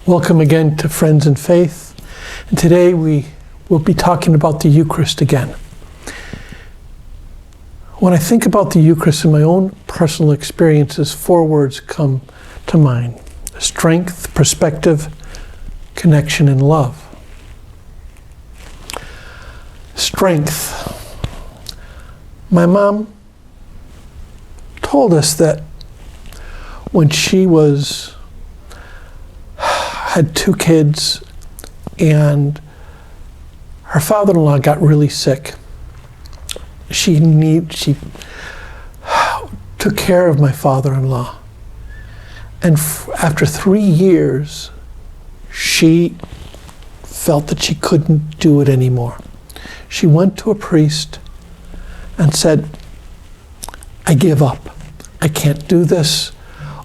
Welcome again to Friends in Faith. And today we will be talking about the Eucharist again. When I think about the Eucharist in my own personal experiences, 4 words come to mind: strength, perspective, connection, and love. Strength. My mom told us that when she had 2 kids and her father-in-law got really sick, she took care of my father-in-law. And after 3 years, she felt that she couldn't do it anymore. She went to a priest and said, "I give up. I can't do this.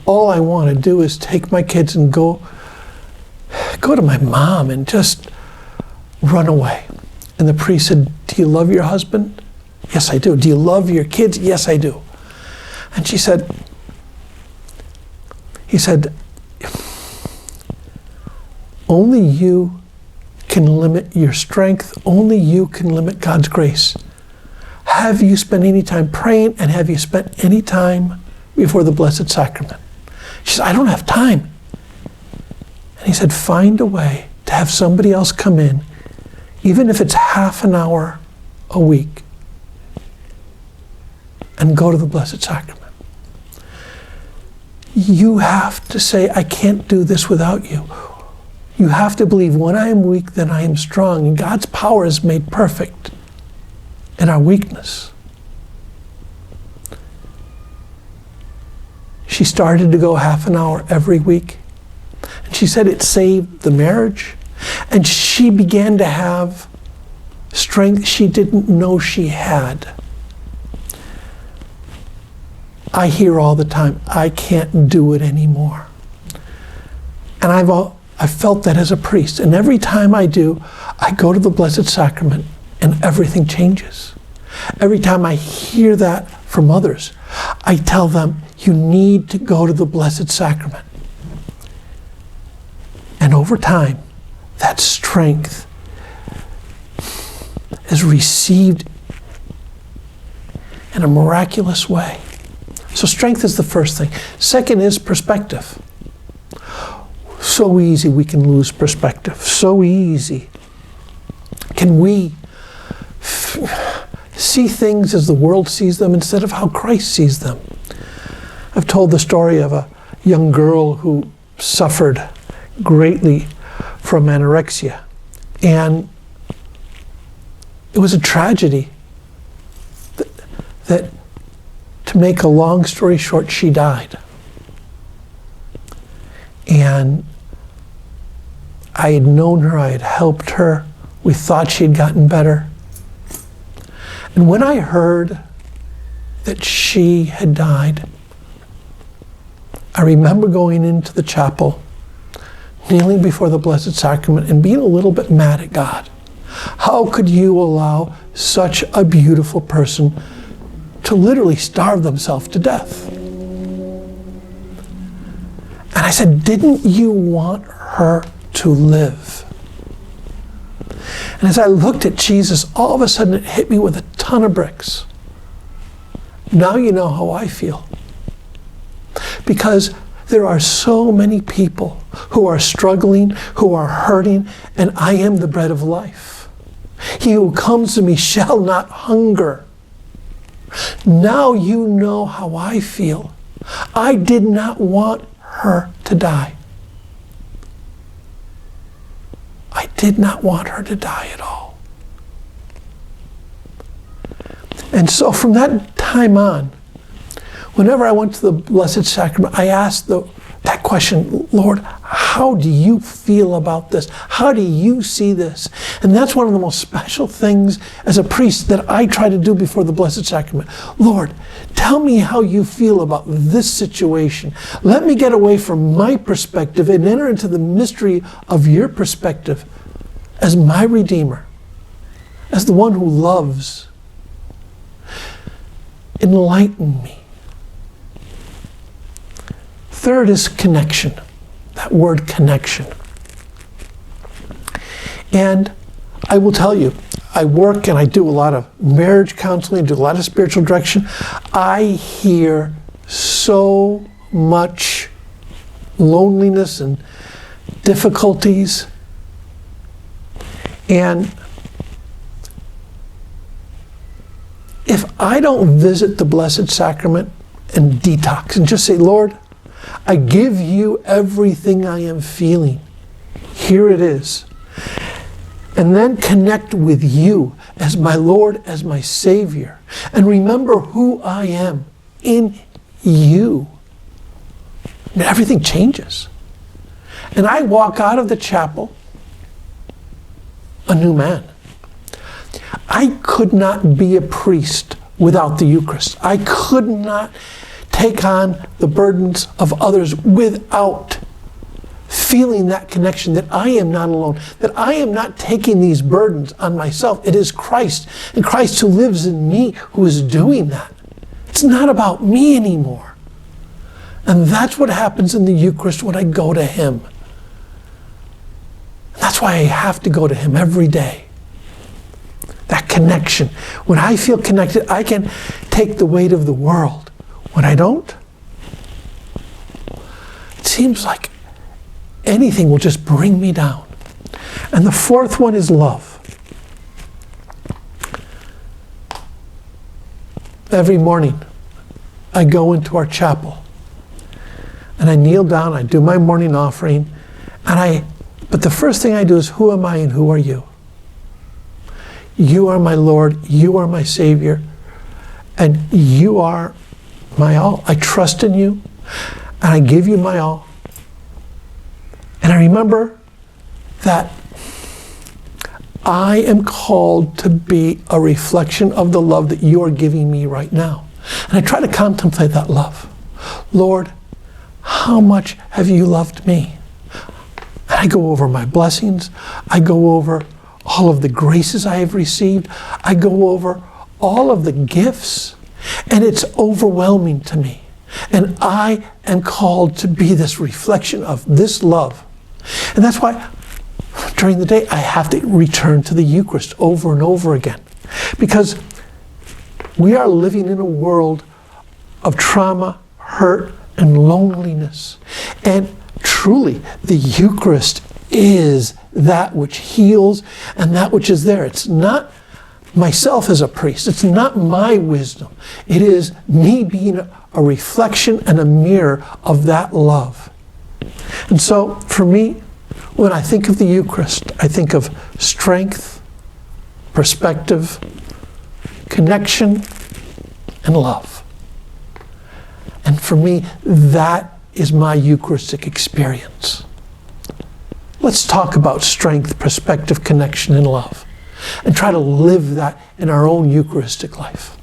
All I want to do is take my kids and go to my mom and just run away." And the priest said, "Do you love your husband?" "Yes, I do." "Do you love your kids?" "Yes, I do." And he said, "Only you can limit your strength. Only you can limit God's grace. Have you spent any time praying, and have you spent any time before the Blessed Sacrament?" She said, "I don't have time." And he said, "Find a way to have somebody else come in, even if it's half an hour a week, and go to the Blessed Sacrament. You have to say, 'I can't do this without you.' You have to believe, when I am weak, then I am strong. And God's power is made perfect in our weakness." She started to go half an hour every week. And she said it saved the marriage. And she began to have strength she didn't know she had. I hear all the time, "I can't do it anymore." And I felt that as a priest. And every time I do, I go to the Blessed Sacrament and everything changes. Every time I hear that from others, I tell them, "You need to go to the Blessed Sacrament." And over time, that strength is received in a miraculous way. So strength is the first thing. Second is perspective. So easy we can lose perspective. So easy. Can we see things as the world sees them instead of how Christ sees them? I've told the story of a young girl who suffered greatly from anorexia. And it was a tragedy that to make a long story short, she died. And I had known her, I had helped her. We thought she had gotten better. And when I heard that she had died, I remember going into the chapel, kneeling before the Blessed Sacrament and being a little bit mad at God. How could you allow such a beautiful person to literally starve themselves to death? And I said, "Didn't you want her to live?" And as I looked at Jesus, all of a sudden it hit me with a ton of bricks. Now you know how I feel. Because there are so many people who are struggling, who are hurting, and I am the bread of life. He who comes to me shall not hunger. Now you know how I feel. I did not want her to die. I did not want her to die at all. And so from that time on, whenever I went to the Blessed Sacrament, I asked that question, "Lord, how do you feel about this? How do you see this?" And that's one of the most special things as a priest that I try to do before the Blessed Sacrament. "Lord, tell me how you feel about this situation. Let me get away from my perspective and enter into the mystery of your perspective as my Redeemer, as the one who loves. Enlighten me." Third is connection. That word connection. And I will tell you, I work and I do a lot of marriage counseling, do a lot of spiritual direction. I hear so much loneliness and difficulties. And if I don't visit the Blessed Sacrament and detox and just say, Lord, I give you everything I am feeling. Here it is. And then connect with you as my Lord, as my Savior. And remember who I am in you. And everything changes. And I walk out of the chapel a new man. I could not be a priest without the Eucharist. I could not take on the burdens of others without feeling that connection, that I am not alone, that I am not taking these burdens on myself. It is Christ, and Christ who lives in me who is doing that. It's not about me anymore. And that's what happens in the Eucharist when I go to Him. That's why I have to go to Him every day. That connection. When I feel connected, I can take the weight of the world. When I don't, it seems like anything will just bring me down. And the fourth one is love. Every morning, I go into our chapel and I kneel down, I do my morning offering, but the first thing I do is, who am I and who are you? You are my Lord, you are my Savior, and you are my all. I trust in you, and I give you my all. And I remember that I am called to be a reflection of the love that you are giving me right now. And I try to contemplate that love. Lord, how much have you loved me? And I go over my blessings. I go over all of the graces I have received. I go over all of the gifts. And it's overwhelming to me. And I am called to be this reflection of this love. And that's why during the day I have to return to the Eucharist over and over again. Because we are living in a world of trauma, hurt, and loneliness. And truly, the Eucharist is that which heals and that which is there. It's not myself as a priest. It's not my wisdom. It is me being a reflection and a mirror of that love. And so, for me, when I think of the Eucharist, I think of strength, perspective, connection, and love. And for me, that is my Eucharistic experience. Let's talk about strength, perspective, connection, and love, and try to live that in our own Eucharistic life.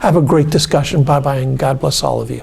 Have a great discussion. Bye-bye, and God bless all of you.